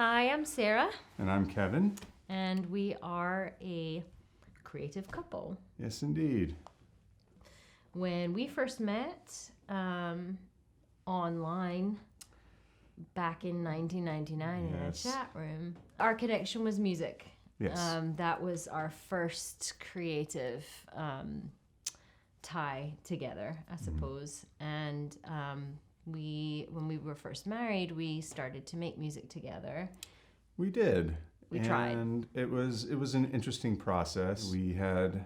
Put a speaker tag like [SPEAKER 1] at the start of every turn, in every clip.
[SPEAKER 1] Hi, I'm Sarah,
[SPEAKER 2] And I'm Kevin.
[SPEAKER 1] and we are a creative couple.
[SPEAKER 2] Yes, indeed.
[SPEAKER 1] When we first met online back in 1999 in a
[SPEAKER 2] Yes.
[SPEAKER 1] chat room, our connection was music.
[SPEAKER 2] Yes.
[SPEAKER 1] That was our first creative tie together, I suppose. And when we were first married, we started to make music together.
[SPEAKER 2] We did.
[SPEAKER 1] We tried.
[SPEAKER 2] And it was an interesting process. We had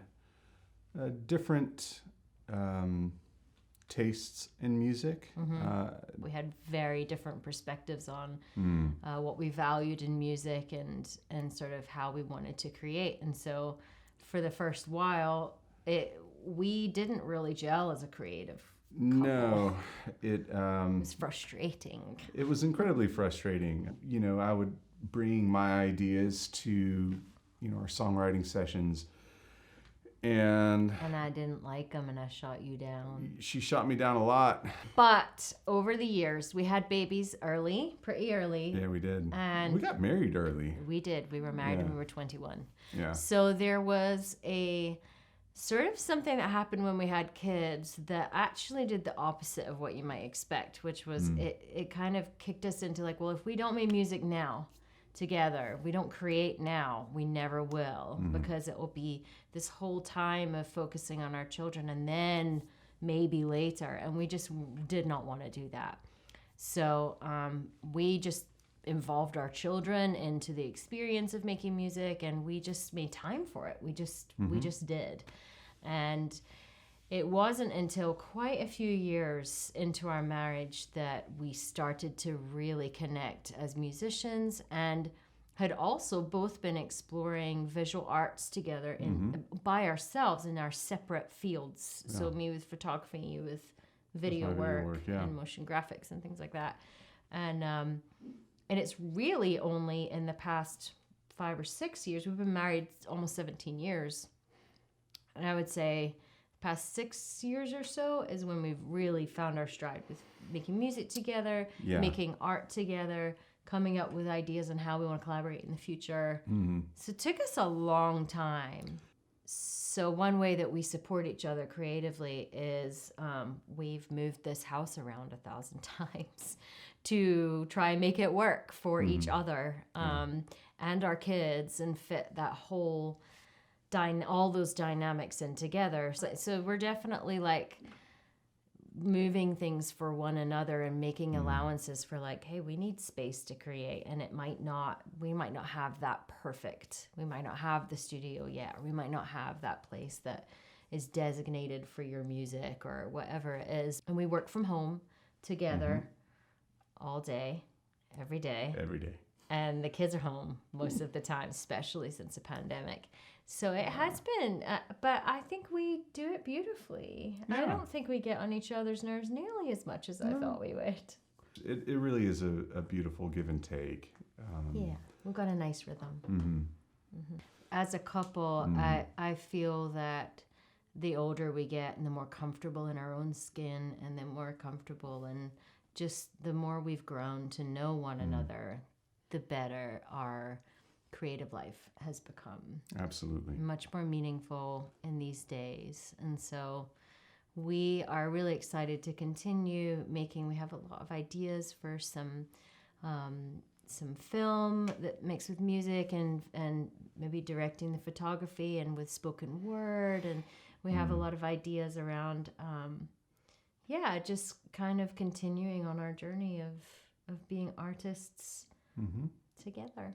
[SPEAKER 2] different tastes in music.
[SPEAKER 1] We had very different perspectives on what we valued in music and sort of how we wanted to create. And so for the first while, we didn't really gel as a creative couple.
[SPEAKER 2] No,
[SPEAKER 1] It was frustrating.
[SPEAKER 2] it was incredibly frustrating. You know, I would bring my ideas to, our songwriting sessions, and
[SPEAKER 1] I didn't like them, and I shot you down.
[SPEAKER 2] she shot me down a lot.
[SPEAKER 1] But over the years, we had babies pretty early.
[SPEAKER 2] Yeah, we did.
[SPEAKER 1] And
[SPEAKER 2] we got married early.
[SPEAKER 1] We did. We were married when
[SPEAKER 2] Yeah.
[SPEAKER 1] we were 21.
[SPEAKER 2] Yeah.
[SPEAKER 1] So there was a sort of something that happened when we had kids that actually did the opposite of what you might expect, which was it kind of kicked us into like, well, if we don't make music now together, we don't create now, we never will, because it will be this whole time of focusing on our children and then maybe later. And we just did not want to do that. So we just involved our children into the experience of making music, and we just made time for it. We just did. And it wasn't until quite a few years into our marriage that we started to really connect as musicians, and had also both been exploring visual arts together by ourselves in our separate fields. So me with photography, you with video work, and motion graphics and things like that. And it's really only in the past 5 or 6 years, we've been married almost 17 years. And I would say the past 6 years or so is when we've really found our stride with making music together, making art together, coming up with ideas on how we want to collaborate in the future. So it took us a long time. So one way that we support each other creatively is we've moved this house around 1,000 times to try and make it work for each other and our kids, and fit that whole all those dynamics in together. So we're definitely like moving things for one another and making allowances for like, hey, we need space to create, and we might not have that perfect. We might not have the studio yet, or we might not have that place that is designated for your music or whatever it is. And we work from home together all day, every day.
[SPEAKER 2] Every day.
[SPEAKER 1] And the kids are home most of the time, especially since the pandemic. So it has been, but I think we do it beautifully.
[SPEAKER 2] Yeah.
[SPEAKER 1] I don't think we get on each other's nerves nearly as much as I thought we would.
[SPEAKER 2] It really is a beautiful give and take.
[SPEAKER 1] Yeah, we've got a nice rhythm. As a couple, I feel that the older we get and the more comfortable in our own skin, and the more comfortable and just the more we've grown to know one another, the better our creative life has become.
[SPEAKER 2] Absolutely.
[SPEAKER 1] Much more meaningful in these days. And so we are really excited to continue making. We have a lot of ideas for some film that mixed with music, and maybe directing the photography and with spoken word. And we have a lot of ideas around just kind of continuing on our journey of being artists together.